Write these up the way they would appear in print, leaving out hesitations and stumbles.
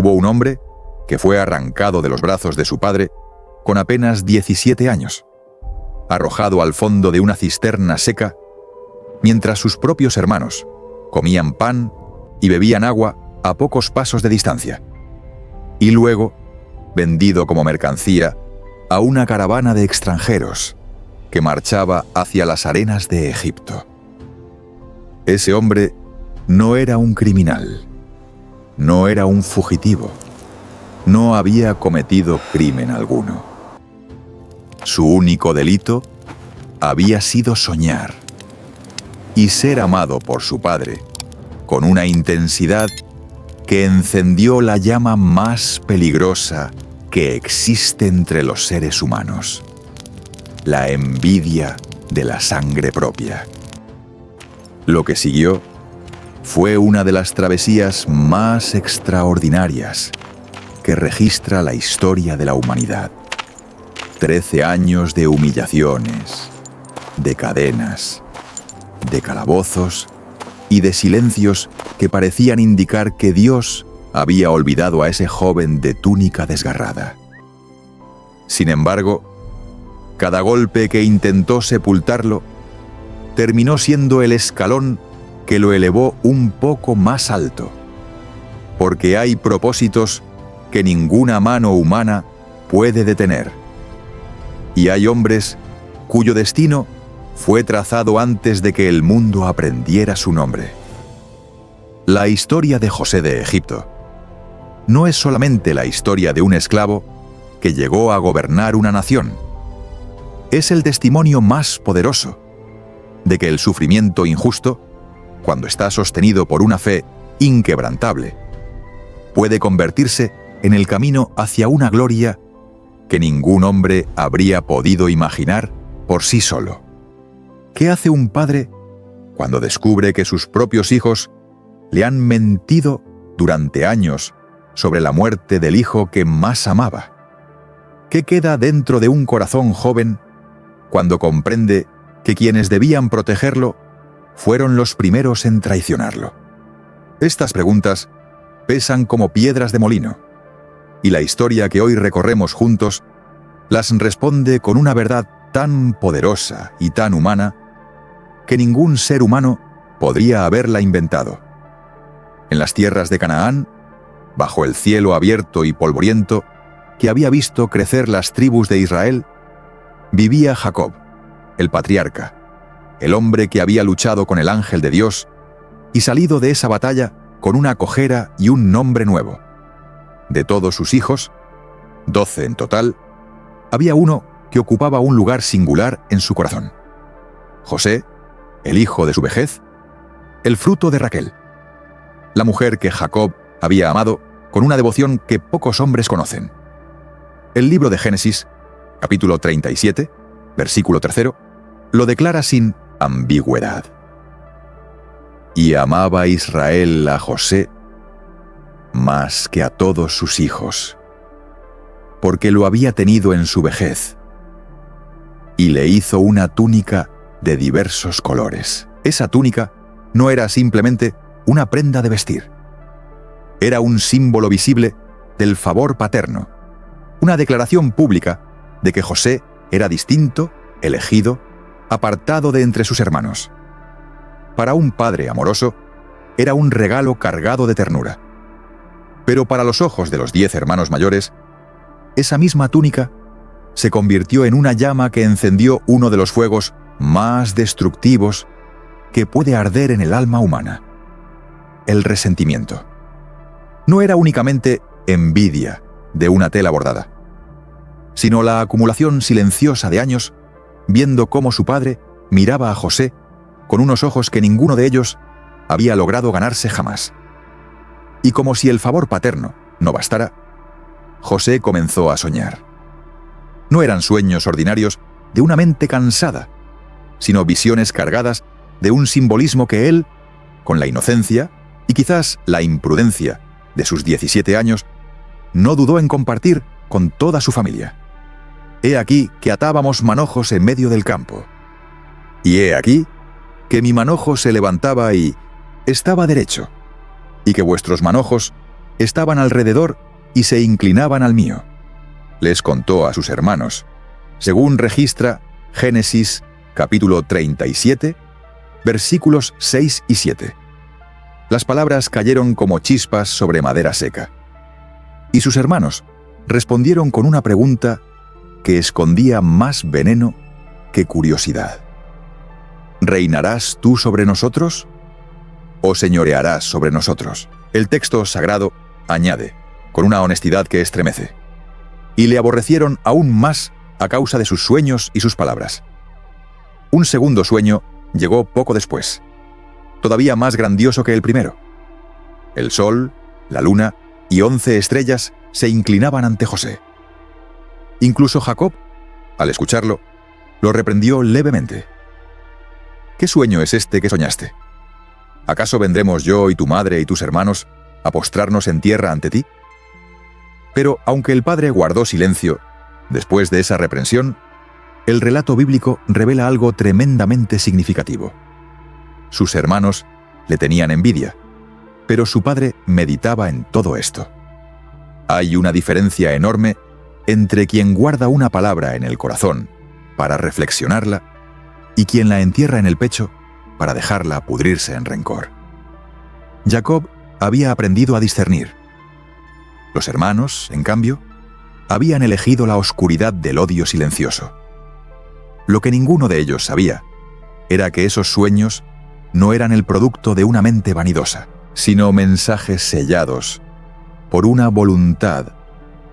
Hubo un hombre que fue arrancado de los brazos de su padre con apenas 17 años, arrojado al fondo de una cisterna seca, mientras sus propios hermanos comían pan y bebían agua a pocos pasos de distancia, y luego vendido como mercancía a una caravana de extranjeros que marchaba hacia las arenas de Egipto. Ese hombre no era un criminal, no era un fugitivo, no había cometido crimen alguno. Su único delito había sido soñar y ser amado por su padre con una intensidad que encendió la llama más peligrosa que existe entre los seres humanos: la envidia de la sangre propia. Lo que siguió fue una de las travesías más extraordinarias que registra la historia de la humanidad. 13 años de humillaciones, de cadenas, de calabozos y de silencios que parecían indicar que Dios había olvidado a ese joven de túnica desgarrada. Sin embargo, cada golpe que intentó sepultarlo terminó siendo el escalón que lo elevó un poco más alto, porque hay propósitos que ninguna mano humana puede detener, y hay hombres cuyo destino fue trazado antes de que el mundo aprendiera su nombre. La historia de José de Egipto no es solamente la historia de un esclavo que llegó a gobernar una nación. Es el testimonio más poderoso de que el sufrimiento injusto, cuando está sostenido por una fe inquebrantable, puede convertirse en el camino hacia una gloria que ningún hombre habría podido imaginar por sí solo. ¿Qué hace un padre cuando descubre que sus propios hijos le han mentido durante años sobre la muerte del hijo que más amaba? ¿Qué queda dentro de un corazón joven cuando comprende que quienes debían protegerlo fueron los primeros en traicionarlo? Estas preguntas pesan como piedras de molino, y la historia que hoy recorremos juntos las responde con una verdad tan poderosa y tan humana que ningún ser humano podría haberla inventado. En las tierras de Canaán, bajo el cielo abierto y polvoriento que había visto crecer las tribus de Israel, vivía Jacob, el patriarca, el hombre que había luchado con el ángel de Dios y salido de esa batalla con una cojera y un nombre nuevo. De todos sus hijos, 12 en total, había uno que ocupaba un lugar singular en su corazón: José, el hijo de su vejez, el fruto de Raquel, la mujer que Jacob había amado con una devoción que pocos hombres conocen. El libro de Génesis, capítulo 37, versículo 3, lo declara sin ambigüedad: y amaba Israel a José más que a todos sus hijos, porque lo había tenido en su vejez, y le hizo una túnica de diversos colores. Esa túnica no era simplemente una prenda de vestir. Era un símbolo visible del favor paterno, una declaración pública de que José era distinto, elegido, apartado de entre sus hermanos. Para un padre amoroso, era un regalo cargado de ternura. Pero para los ojos de los 10 hermanos mayores, esa misma túnica se convirtió en una llama que encendió uno de los fuegos más destructivos que puede arder en el alma humana: el resentimiento. No era únicamente envidia de una tela bordada, sino la acumulación silenciosa de años viendo cómo su padre miraba a José con unos ojos que ninguno de ellos había logrado ganarse jamás. Y como si el favor paterno no bastara, José comenzó a soñar. No eran sueños ordinarios de una mente cansada, sino visiones cargadas de un simbolismo que él, con la inocencia y quizás la imprudencia de sus 17 años, no dudó en compartir con toda su familia. He aquí que atábamos manojos en medio del campo, y he aquí que mi manojo se levantaba y estaba derecho, y que vuestros manojos estaban alrededor y se inclinaban al mío. Les contó a sus hermanos, según registra Génesis capítulo 37, versículos 6 y 7. Las palabras cayeron como chispas sobre madera seca. Y sus hermanos respondieron con una pregunta que escondía más veneno que curiosidad. ¿Reinarás tú sobre nosotros o señorearás sobre nosotros? El texto sagrado añade, con una honestidad que estremece, y le aborrecieron aún más a causa de sus sueños y sus palabras. Un segundo sueño llegó poco después, todavía más grandioso que el primero. El sol, la luna y 11 estrellas se inclinaban ante José. Incluso Jacob, al escucharlo, lo reprendió levemente. ¿Qué sueño es este que soñaste? ¿Acaso vendremos yo y tu madre y tus hermanos a postrarnos en tierra ante ti? Pero aunque el padre guardó silencio, después de esa reprensión, el relato bíblico revela algo tremendamente significativo. Sus hermanos le tenían envidia, pero su padre meditaba en todo esto. Hay una diferencia enorme entre quien guarda una palabra en el corazón para reflexionarla y quien la entierra en el pecho para dejarla pudrirse en rencor. Jacob había aprendido a discernir. Los hermanos, en cambio, habían elegido la oscuridad del odio silencioso. Lo que ninguno de ellos sabía era que esos sueños no eran el producto de una mente vanidosa, sino mensajes sellados por una voluntad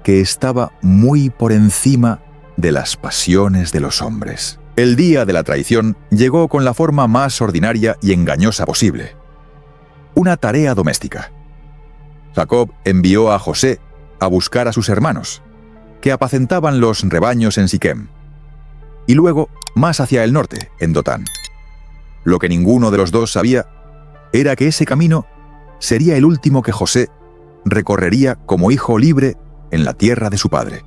que estaba muy por encima de las pasiones de los hombres. El día de la traición llegó con la forma más ordinaria y engañosa posible. Una tarea doméstica. Jacob envió a José a buscar a sus hermanos, que apacentaban los rebaños en Siquem, y luego más hacia el norte, en Dotán. Lo que ninguno de los dos sabía era que ese camino sería el último que José recorrería como hijo libre en la tierra de su padre.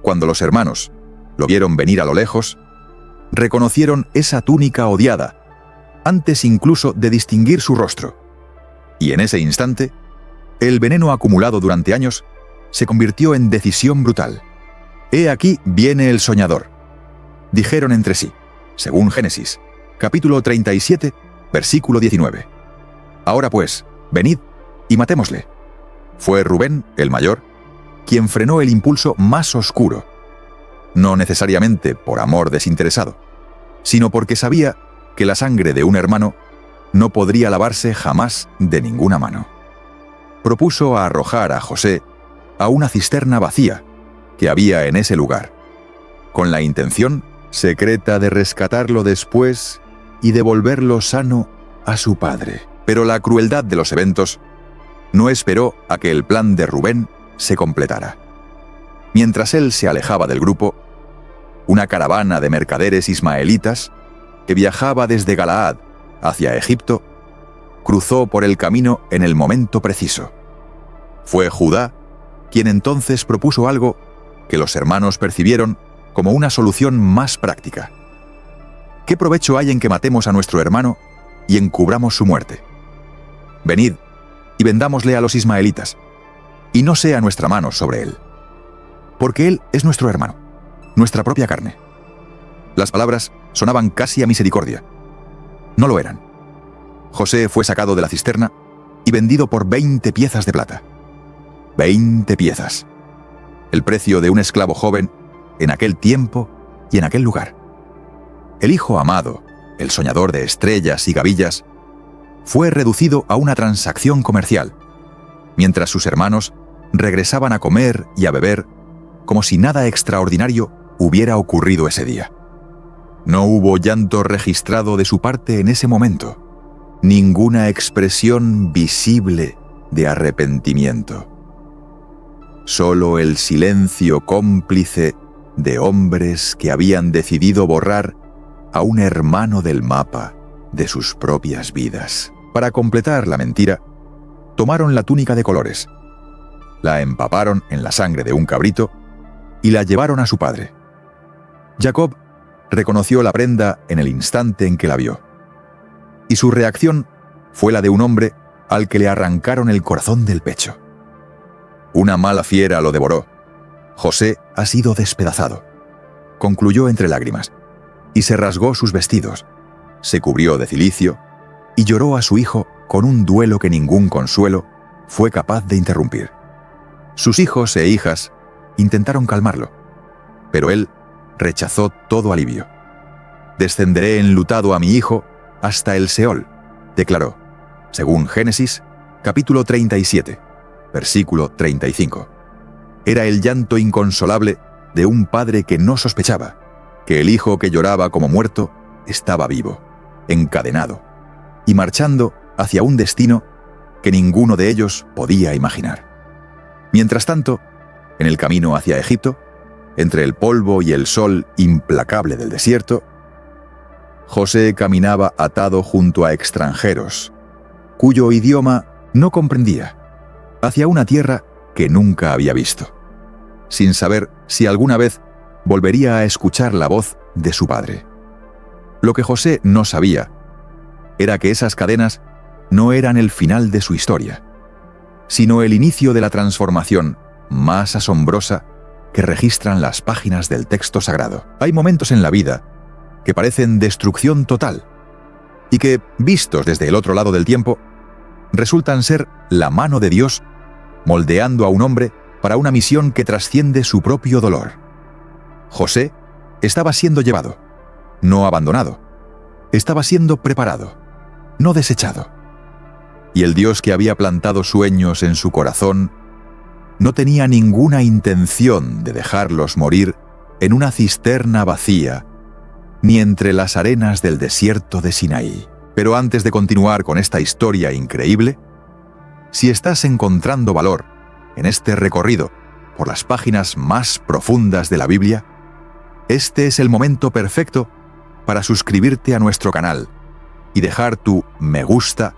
Cuando los hermanos lo vieron venir a lo lejos, reconocieron esa túnica odiada, antes incluso de distinguir su rostro. Y en ese instante, el veneno acumulado durante años se convirtió en decisión brutal. «He aquí viene el soñador», dijeron entre sí, según Génesis, capítulo 37, versículo 19. «Ahora pues, venid y matémosle». Fue Rubén, el mayor, quien frenó el impulso más oscuro, no necesariamente por amor desinteresado, sino porque sabía que la sangre de un hermano no podría lavarse jamás de ninguna mano. Propuso arrojar a José a una cisterna vacía que había en ese lugar, con la intención secreta de rescatarlo después y devolverlo sano a su padre. Pero la crueldad de los eventos no esperó a que el plan de Rubén se completara. Mientras él se alejaba del grupo, una caravana de mercaderes ismaelitas que viajaba desde Galaad hacia Egipto cruzó por el camino en el momento preciso. Fue Judá quien entonces propuso algo que los hermanos percibieron como una solución más práctica. ¿Qué provecho hay en que matemos a nuestro hermano y encubramos su muerte? Venid y vendámosle a los ismaelitas, y no sea nuestra mano sobre él, porque él es nuestro hermano, nuestra propia carne. Las palabras sonaban casi a misericordia. No lo eran. José fue sacado de la cisterna y vendido por 20 piezas de plata. 20 piezas. El precio de un esclavo joven en aquel tiempo y en aquel lugar. El hijo amado, el soñador de estrellas y gavillas, fue reducido a una transacción comercial, mientras sus hermanos regresaban a comer y a beber como si nada extraordinario hubiera ocurrido ese día. No hubo llanto registrado de su parte en ese momento, ninguna expresión visible de arrepentimiento. Solo el silencio cómplice de hombres que habían decidido borrar a un hermano del mapa de sus propias vidas. Para completar la mentira, tomaron la túnica de colores, la empaparon en la sangre de un cabrito y la llevaron a su padre. Jacob reconoció la prenda en el instante en que la vio, y su reacción fue la de un hombre al que le arrancaron el corazón del pecho. Una mala fiera lo devoró. José ha sido despedazado. Concluyó entre lágrimas, y se rasgó sus vestidos, se cubrió de cilicio y lloró a su hijo con un duelo que ningún consuelo fue capaz de interrumpir. Sus hijos e hijas intentaron calmarlo, pero él rechazó todo alivio. «Descenderé enlutado a mi hijo hasta el Seol», declaró, según Génesis, capítulo 37, versículo 35. Era el llanto inconsolable de un padre que no sospechaba que el hijo que lloraba como muerto estaba vivo, encadenado y marchando hacia un destino que ninguno de ellos podía imaginar. Mientras tanto, en el camino hacia Egipto, entre el polvo y el sol implacable del desierto, José caminaba atado junto a extranjeros, cuyo idioma no comprendía, hacia una tierra que nunca había visto, sin saber si alguna vez volvería a escuchar la voz de su padre. Lo que José no sabía era que esas cadenas no eran el final de su historia, sino el inicio de la transformación más asombrosa que registran las páginas del texto sagrado. Hay momentos en la vida que parecen destrucción total y que, vistos desde el otro lado del tiempo, resultan ser la mano de Dios moldeando a un hombre para una misión que trasciende su propio dolor. José estaba siendo llevado, no abandonado. Estaba siendo preparado, no desechado. Y el Dios que había plantado sueños en su corazón no tenía ninguna intención de dejarlos morir en una cisterna vacía, ni entre las arenas del desierto de Sinaí. Pero antes de continuar con esta historia increíble, si estás encontrando valor en este recorrido por las páginas más profundas de la Biblia, este es el momento perfecto para suscribirte a nuestro canal y dejar tu me gusta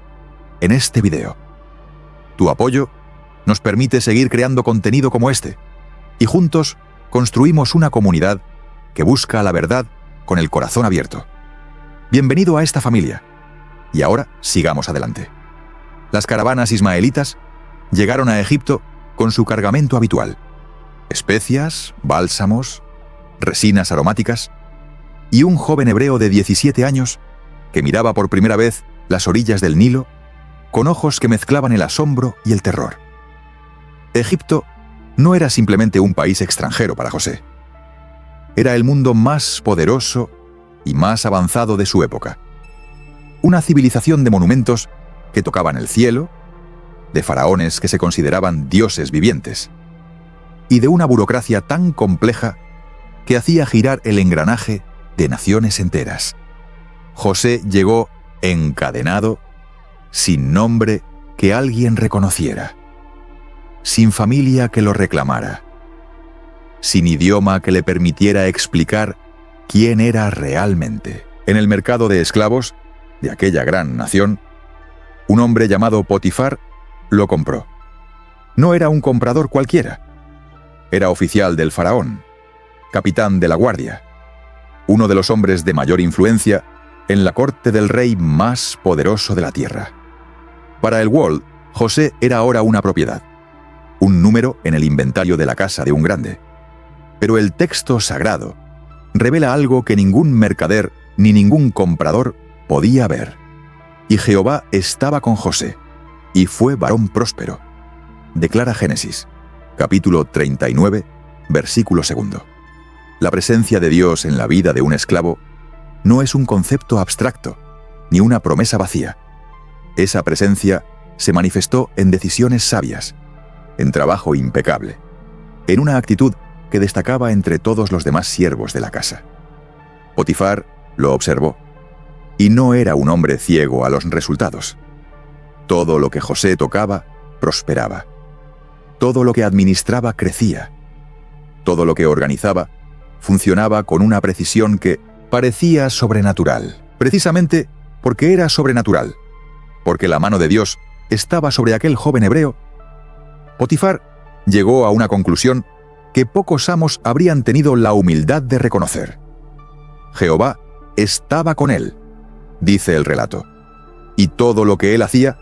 en este video. Tu apoyo nos permite seguir creando contenido como este, y juntos construimos una comunidad que busca la verdad con el corazón abierto. Bienvenido a esta familia. Y ahora sigamos adelante. Las caravanas ismaelitas llegaron a Egipto con su cargamento habitual: especias, bálsamos, resinas aromáticas, y un joven hebreo de 17 años que miraba por primera vez las orillas del Nilo con ojos que mezclaban el asombro y el terror. Egipto no era simplemente un país extranjero para José. Era el mundo más poderoso y más avanzado de su época. Una civilización de monumentos que tocaban el cielo, de faraones que se consideraban dioses vivientes, y de una burocracia tan compleja que hacía girar el engranaje de naciones enteras. José llegó encadenado, sin nombre que alguien reconociera, sin familia que lo reclamara, sin idioma que le permitiera explicar quién era realmente. En el mercado de esclavos de aquella gran nación, un hombre llamado Potifar lo compró. No era un comprador cualquiera. Era oficial del faraón, capitán de la guardia, uno de los hombres de mayor influencia en la corte del rey más poderoso de la tierra. Para el Wall, José era ahora una propiedad, un número en el inventario de la casa de un grande. Pero el texto sagrado revela algo que ningún mercader ni ningún comprador podía ver. Y Jehová estaba con José, y fue varón próspero, declara Génesis, capítulo 39, versículo 2. La presencia de Dios en la vida de un esclavo no es un concepto abstracto, ni una promesa vacía. Esa presencia se manifestó en decisiones sabias, en trabajo impecable, en una actitud que destacaba entre todos los demás siervos de la casa. Potifar lo observó, y no era un hombre ciego a los resultados. Todo lo que José tocaba, prosperaba. Todo lo que administraba crecía. Todo lo que organizaba, funcionaba con una precisión que parecía sobrenatural. Precisamente porque era sobrenatural, porque la mano de Dios estaba sobre aquel joven hebreo, Potifar llegó a una conclusión que pocos amos habrían tenido la humildad de reconocer. Jehová estaba con él, dice el relato, y todo lo que él hacía,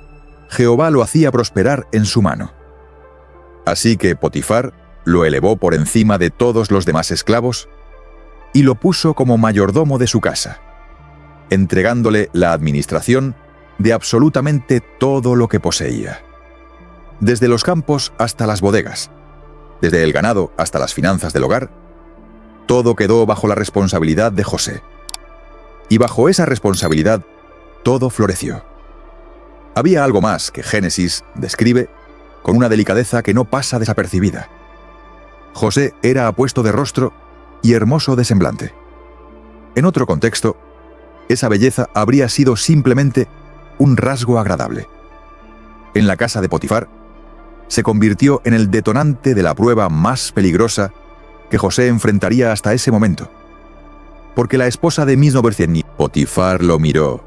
Jehová lo hacía prosperar en su mano. Así que Potifar lo elevó por encima de todos los demás esclavos y lo puso como mayordomo de su casa, entregándole la administración de absolutamente todo lo que poseía. Desde los campos hasta las bodegas, desde el ganado hasta las finanzas del hogar, todo quedó bajo la responsabilidad de José. Y bajo esa responsabilidad, todo floreció. Había algo más que Génesis describe con una delicadeza que no pasa desapercibida. José era apuesto de rostro y hermoso de semblante. En otro contexto, esa belleza habría sido simplemente un rasgo agradable. En la casa de Potifar, se convirtió en el detonante de la prueba más peligrosa que José enfrentaría hasta ese momento. Porque la esposa de Misno Bercieni, Potifar, lo miró,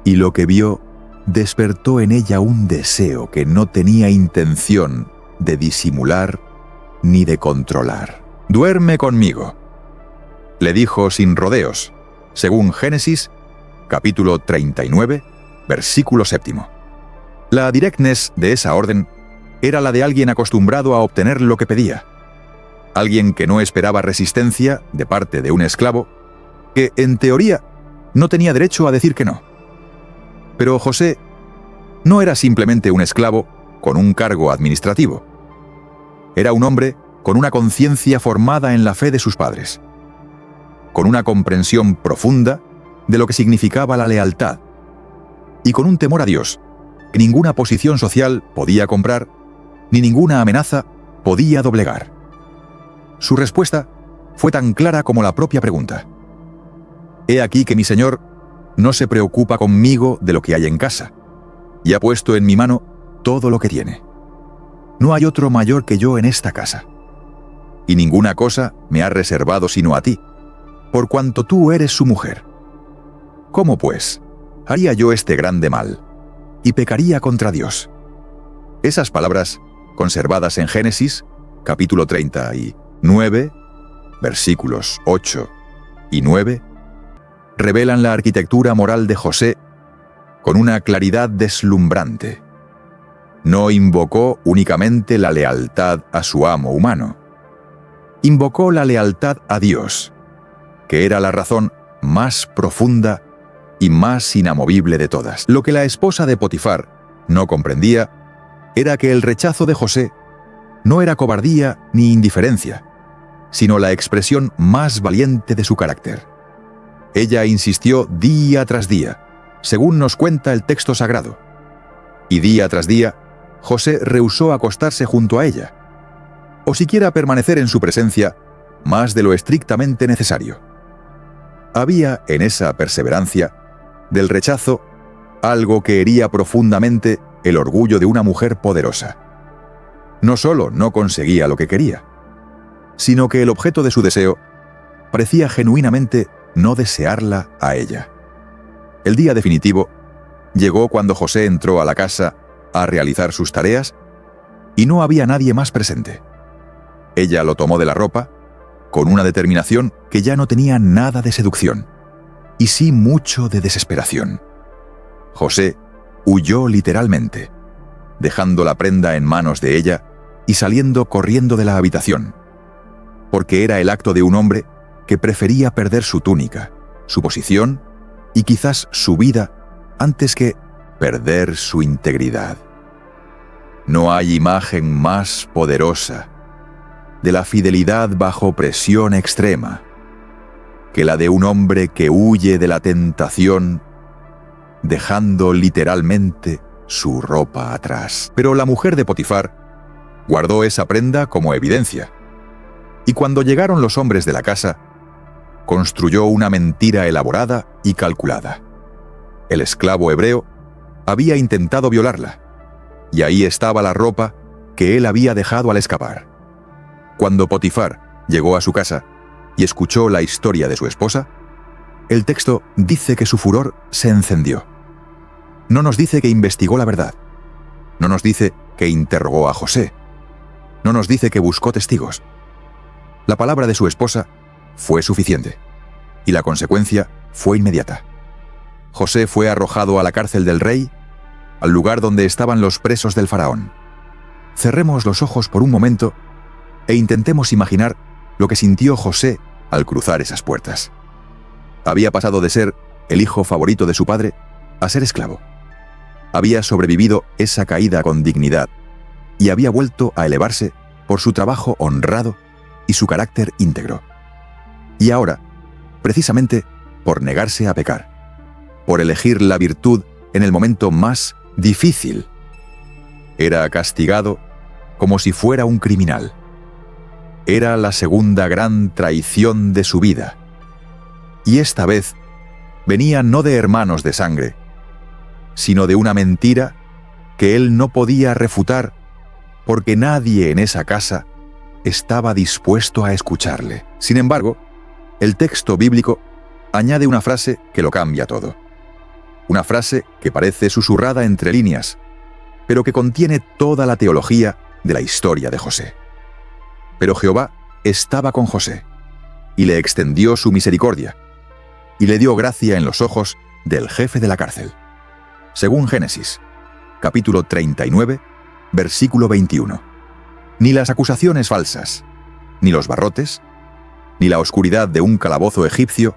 y lo que vio despertó en ella un deseo que no tenía intención de disimular ni de controlar. «Duerme conmigo», le dijo sin rodeos, según Génesis, capítulo 39, versículo 7. La directness de esa orden era la de alguien acostumbrado a obtener lo que pedía, alguien que no esperaba resistencia de parte de un esclavo, que, en teoría, no tenía derecho a decir que no. Pero José no era simplemente un esclavo con un cargo administrativo. Era un hombre con una conciencia formada en la fe de sus padres, con una comprensión profunda de lo que significaba la lealtad, y con un temor a Dios que ninguna posición social podía comprar, ni ninguna amenaza podía doblegar. Su respuesta fue tan clara como la propia pregunta. «He aquí que mi Señor no se preocupa conmigo de lo que hay en casa, y ha puesto en mi mano todo lo que tiene. No hay otro mayor que yo en esta casa, y ninguna cosa me ha reservado sino a ti, por cuanto tú eres su mujer. ¿Cómo, pues, haría yo este grande mal, y pecaría contra Dios?» Esas palabras, conservadas en Génesis, capítulo 39, versículos 8 y 9, revelan la arquitectura moral de José con una claridad deslumbrante. No invocó únicamente la lealtad a su amo humano. Invocó la lealtad a Dios, que era la razón más profunda y más inamovible de todas. Lo que la esposa de Potifar no comprendía era que el rechazo de José no era cobardía ni indiferencia, sino la expresión más valiente de su carácter. Ella insistió día tras día, según nos cuenta el texto sagrado, y día tras día José rehusó acostarse junto a ella, o siquiera permanecer en su presencia más de lo estrictamente necesario. Había en esa perseverancia del rechazo algo que hería profundamente el orgullo de una mujer poderosa. No solo no conseguía lo que quería, sino que el objeto de su deseo parecía genuinamente no desearla a ella. El día definitivo llegó cuando José entró a la casa a realizar sus tareas y no había nadie más presente. Ella lo tomó de la ropa con una determinación que ya no tenía nada de seducción, y sí mucho de desesperación. José huyó literalmente, dejando la prenda en manos de ella y saliendo corriendo de la habitación, porque era el acto de un hombre que prefería perder su túnica, su posición y quizás su vida antes que perder su integridad. No hay imagen más poderosa de la fidelidad bajo presión extrema que la de un hombre que huye de la tentación, dejando literalmente su ropa atrás. Pero la mujer de Potifar guardó esa prenda como evidencia, y cuando llegaron los hombres de la casa, construyó una mentira elaborada y calculada. El esclavo hebreo había intentado violarla, y ahí estaba la ropa que él había dejado al escapar. Cuando Potifar llegó a su casa y escuchó la historia de su esposa, el texto dice que su furor se encendió. No nos dice que investigó la verdad. No nos dice que interrogó a José. No nos dice que buscó testigos. La palabra de su esposa fue suficiente, y la consecuencia fue inmediata. José fue arrojado a la cárcel del rey, al lugar donde estaban los presos del faraón. Cerremos los ojos por un momento e intentemos imaginar lo que sintió José al cruzar esas puertas. Había pasado de ser el hijo favorito de su padre a ser esclavo. Había sobrevivido esa caída con dignidad y había vuelto a elevarse por su trabajo honrado y su carácter íntegro. Y ahora, precisamente por negarse a pecar, por elegir la virtud en el momento más difícil, era castigado como si fuera un criminal. Era la segunda gran traición de su vida. Y esta vez venía no de hermanos de sangre, sino de una mentira que él no podía refutar porque nadie en esa casa estaba dispuesto a escucharle. Sin embargo, el texto bíblico añade una frase que lo cambia todo. Una frase que parece susurrada entre líneas, pero que contiene toda la teología de la historia de José. Pero Jehová estaba con José, y le extendió su misericordia, y le dio gracia en los ojos del jefe de la cárcel. Según Génesis, capítulo 39, versículo 21. Ni las acusaciones falsas, ni los barrotes, ni la oscuridad de un calabozo egipcio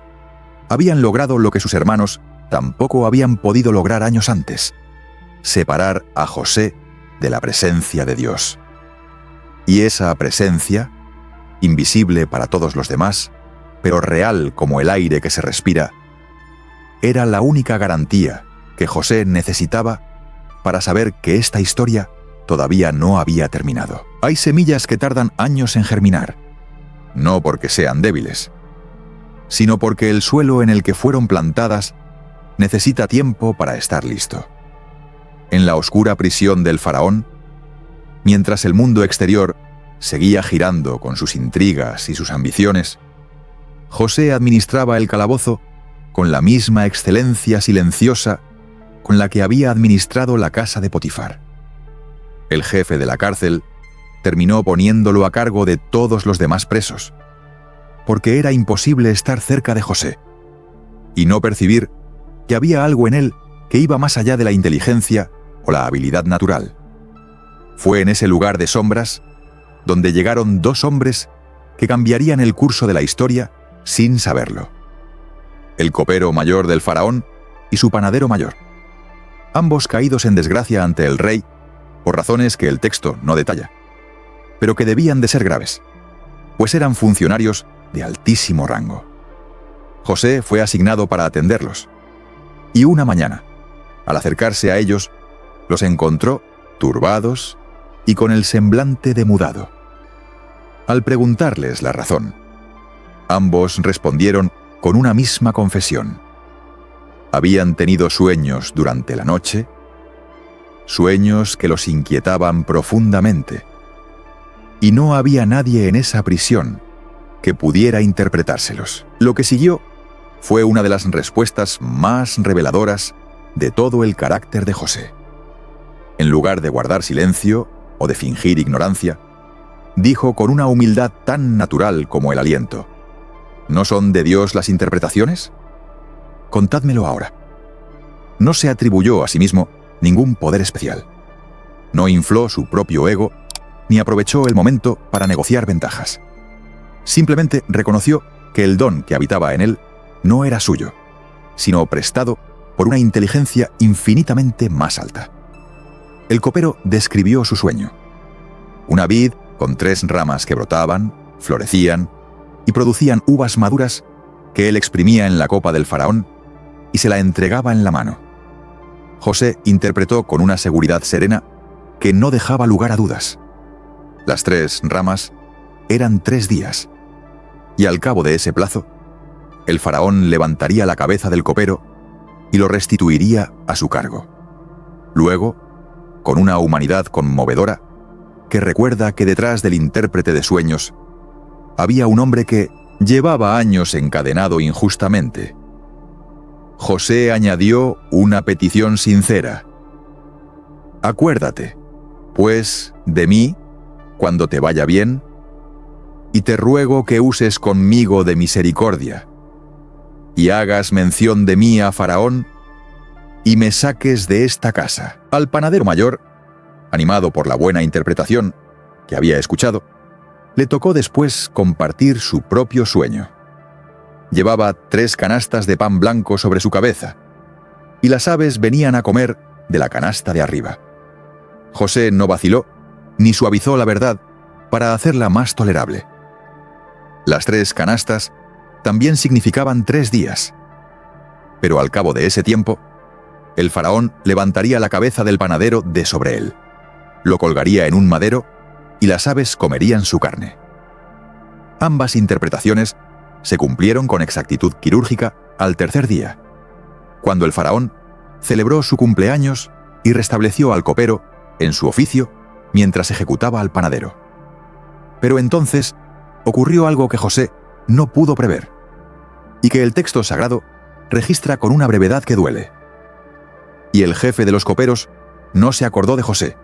habían logrado lo que sus hermanos tampoco habían podido lograr años antes: separar a José de la presencia de Dios. Y esa presencia, invisible para todos los demás, pero real como el aire que se respira, era la única garantía que José necesitaba para saber que esta historia todavía no había terminado. Hay semillas que tardan años en germinar, no porque sean débiles, sino porque el suelo en el que fueron plantadas necesita tiempo para estar listo. En la oscura prisión del faraón, mientras el mundo exterior seguía girando con sus intrigas y sus ambiciones, José administraba el calabozo con la misma excelencia silenciosa con la que había administrado la casa de Potifar. El jefe de la cárcel terminó poniéndolo a cargo de todos los demás presos, porque era imposible estar cerca de José y no percibir que había algo en él que iba más allá de la inteligencia o la habilidad natural. Fue en ese lugar de sombras donde llegaron dos hombres que cambiarían el curso de la historia sin saberlo: el copero mayor del faraón y su panadero mayor, ambos caídos en desgracia ante el rey por razones que el texto no detalla, pero que debían de ser graves, pues eran funcionarios de altísimo rango. José fue asignado para atenderlos, y una mañana, al acercarse a ellos, los encontró turbados y con el semblante demudado. Al preguntarles la razón, ambos respondieron con una misma confesión. Habían tenido sueños durante la noche, sueños que los inquietaban profundamente, y no había nadie en esa prisión que pudiera interpretárselos. Lo que siguió fue una de las respuestas más reveladoras de todo el carácter de José. En lugar de guardar silencio o de fingir ignorancia, dijo con una humildad tan natural como el aliento: ¿no son de Dios las interpretaciones? Contádmelo ahora. No se atribuyó a sí mismo ningún poder especial. No infló su propio ego ni aprovechó el momento para negociar ventajas. Simplemente reconoció que el don que habitaba en él no era suyo, sino prestado por una inteligencia infinitamente más alta. El copero describió su sueño: una vid con 3 ramas que brotaban, florecían y producían uvas maduras que él exprimía en la copa del faraón y se la entregaba en la mano. José interpretó con una seguridad serena que no dejaba lugar a dudas. Las 3 ramas eran 3 días, y al cabo de ese plazo, el faraón levantaría la cabeza del copero y lo restituiría a su cargo. Luego, con una humanidad conmovedora, que recuerda que detrás del intérprete de sueños había un hombre que llevaba años encadenado injustamente, José añadió una petición sincera: acuérdate, pues, de mí cuando te vaya bien, y te ruego que uses conmigo de misericordia, y hagas mención de mí a Faraón, y me saques de esta casa. Al panadero mayor Animado por la buena interpretación que había escuchado, le tocó después compartir su propio sueño. Llevaba 3 canastas de pan blanco sobre su cabeza, y las aves venían a comer de la canasta de arriba. José no vaciló ni suavizó la verdad para hacerla más tolerable. Las 3 canastas también significaban 3 días. Pero al cabo de ese tiempo, el faraón levantaría la cabeza del panadero de sobre él, lo colgaría en un madero y las aves comerían su carne. Ambas interpretaciones se cumplieron con exactitud quirúrgica al tercer día, cuando el faraón celebró su cumpleaños y restableció al copero en su oficio mientras ejecutaba al panadero. Pero entonces ocurrió algo que José no pudo prever, y que el texto sagrado registra con una brevedad que duele. Y el jefe de los coperos no se acordó de José,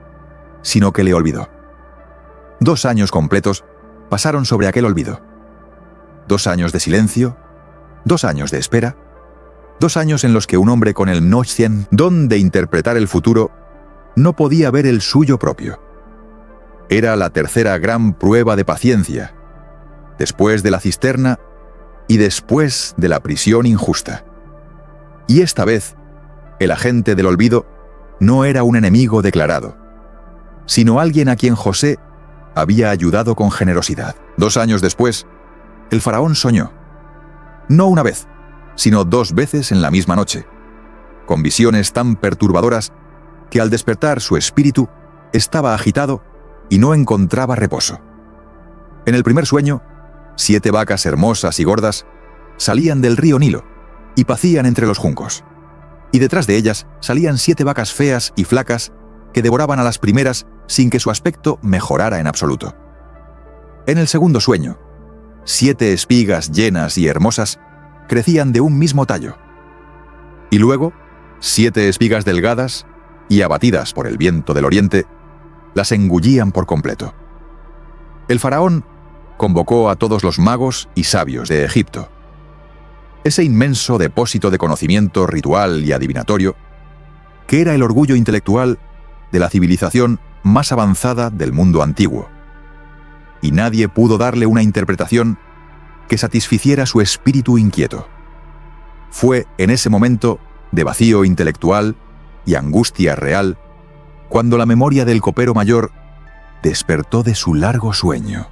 sino que le olvidó. 2 años completos pasaron sobre aquel olvido. 2 años de silencio, 2 años de espera, 2 años en los que un hombre con el Nochcien don de interpretar el futuro no podía ver el suyo propio. Era la tercera gran prueba de paciencia, después de la cisterna y después de la prisión injusta. Y esta vez, el agente del olvido no era un enemigo declarado, sino alguien a quien José había ayudado con generosidad. 2 años después, el faraón soñó, no una vez, sino 2 veces en la misma noche, con visiones tan perturbadoras que al despertar su espíritu estaba agitado y no encontraba reposo. En el primer sueño, 7 vacas hermosas y gordas salían del río Nilo y pacían entre los juncos, y detrás de ellas salían 7 vacas feas y flacas que devoraban a las primeras sin que su aspecto mejorara en absoluto. En el segundo sueño, 7 espigas llenas y hermosas crecían de un mismo tallo, y luego 7 espigas delgadas y abatidas por el viento del oriente las engullían por completo. El faraón convocó a todos los magos y sabios de Egipto. Ese inmenso depósito de conocimiento ritual y adivinatorio, que era el orgullo intelectual de la civilización más avanzada del mundo antiguo. Y nadie pudo darle una interpretación que satisficiera su espíritu inquieto. Fue en ese momento de vacío intelectual y angustia real cuando la memoria del copero mayor despertó de su largo sueño.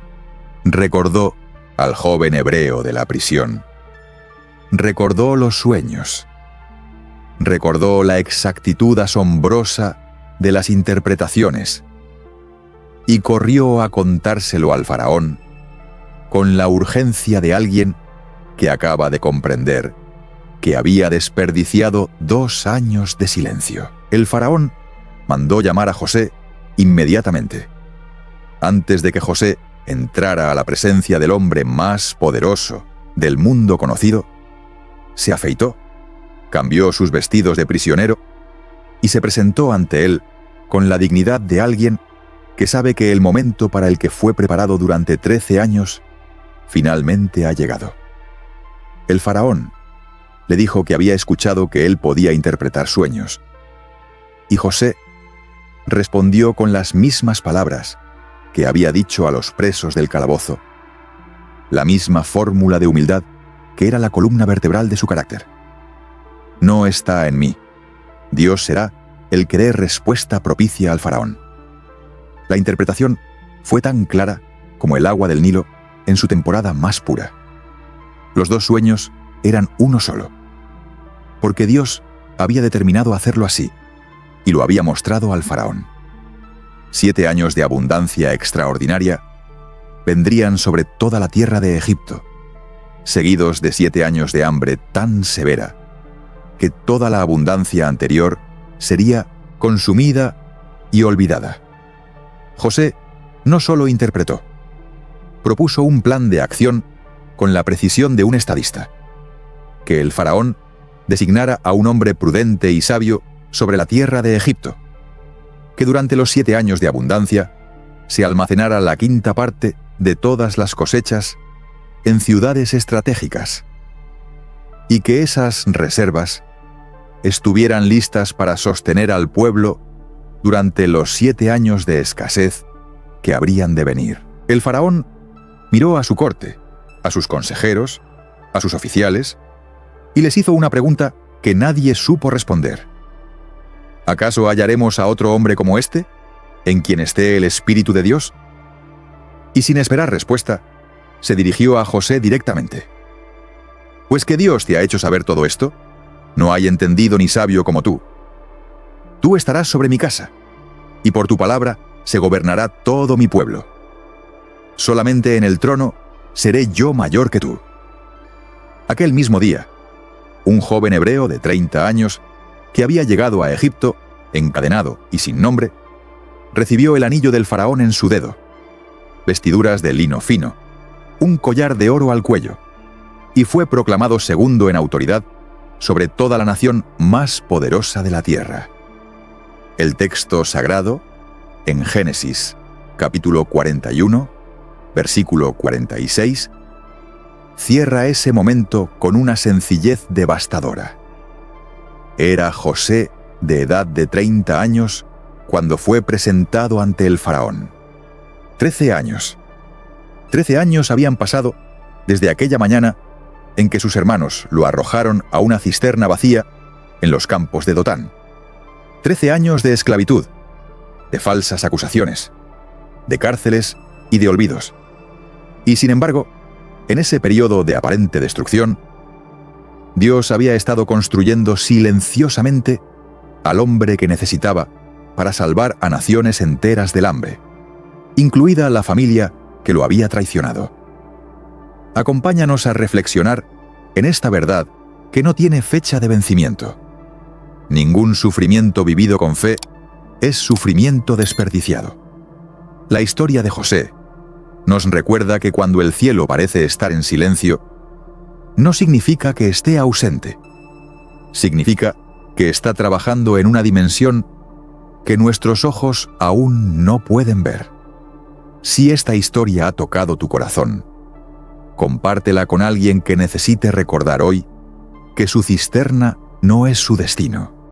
Recordó al joven hebreo de la prisión. Recordó los sueños. Recordó la exactitud asombrosa de las interpretaciones y corrió a contárselo al faraón con la urgencia de alguien que acaba de comprender que había desperdiciado 2 años de silencio. El faraón mandó llamar a José inmediatamente. Antes de que José entrara a la presencia del hombre más poderoso del mundo conocido, se afeitó, cambió sus vestidos de prisionero y se presentó ante él con la dignidad de alguien que sabe que el momento para el que fue preparado durante 13 años finalmente ha llegado. El faraón le dijo que había escuchado que él podía interpretar sueños, y José respondió con las mismas palabras que había dicho a los presos del calabozo, la misma fórmula de humildad que era la columna vertebral de su carácter. No está en mí. Dios será el que dé respuesta propicia al faraón. La interpretación fue tan clara como el agua del Nilo en su temporada más pura. Los 2 sueños eran uno solo, porque Dios había determinado hacerlo así, y lo había mostrado al faraón. 7 años de abundancia extraordinaria vendrían sobre toda la tierra de Egipto, seguidos de 7 años de hambre tan severa que toda la abundancia anterior sería consumida y olvidada. José no solo interpretó, propuso un plan de acción con la precisión de un estadista: que el faraón designara a un hombre prudente y sabio sobre la tierra de Egipto, que durante los 7 años de abundancia se almacenara la 5ª parte de todas las cosechas en ciudades estratégicas, y que esas reservas estuvieran listas para sostener al pueblo durante los 7 años de escasez que habrían de venir. El faraón miró a su corte, a sus consejeros, a sus oficiales, y les hizo una pregunta que nadie supo responder. ¿Acaso hallaremos a otro hombre como este, en quien esté el Espíritu de Dios? Y sin esperar respuesta, se dirigió a José directamente. ¿Pues que Dios te ha hecho saber todo esto? No hay entendido ni sabio como tú. Tú estarás sobre mi casa, y por tu palabra se gobernará todo mi pueblo. Solamente en el trono seré yo mayor que tú. Aquel mismo día, un joven hebreo de 30 años, que había llegado a Egipto, encadenado y sin nombre, recibió el anillo del faraón en su dedo, vestiduras de lino fino, un collar de oro al cuello, y fue proclamado segundo en autoridad sobre toda la nación más poderosa de la tierra. El texto sagrado, en Génesis, capítulo 41, versículo 46, cierra ese momento con una sencillez devastadora. Era José de edad de 30 años cuando fue presentado ante el faraón. 13 años. 13 años habían pasado desde aquella mañana en que sus hermanos lo arrojaron a una cisterna vacía en los campos de Dotán. 13 años de esclavitud, de falsas acusaciones, de cárceles y de olvidos. Y sin embargo, en ese periodo de aparente destrucción, Dios había estado construyendo silenciosamente al hombre que necesitaba para salvar a naciones enteras del hambre, incluida la familia que lo había traicionado. Acompáñanos a reflexionar en esta verdad que no tiene fecha de vencimiento. Ningún sufrimiento vivido con fe es sufrimiento desperdiciado. La historia de José nos recuerda que cuando el cielo parece estar en silencio, no significa que esté ausente. Significa que está trabajando en una dimensión que nuestros ojos aún no pueden ver. Si esta historia ha tocado tu corazón, compártela con alguien que necesite recordar hoy que su cisterna no es su destino.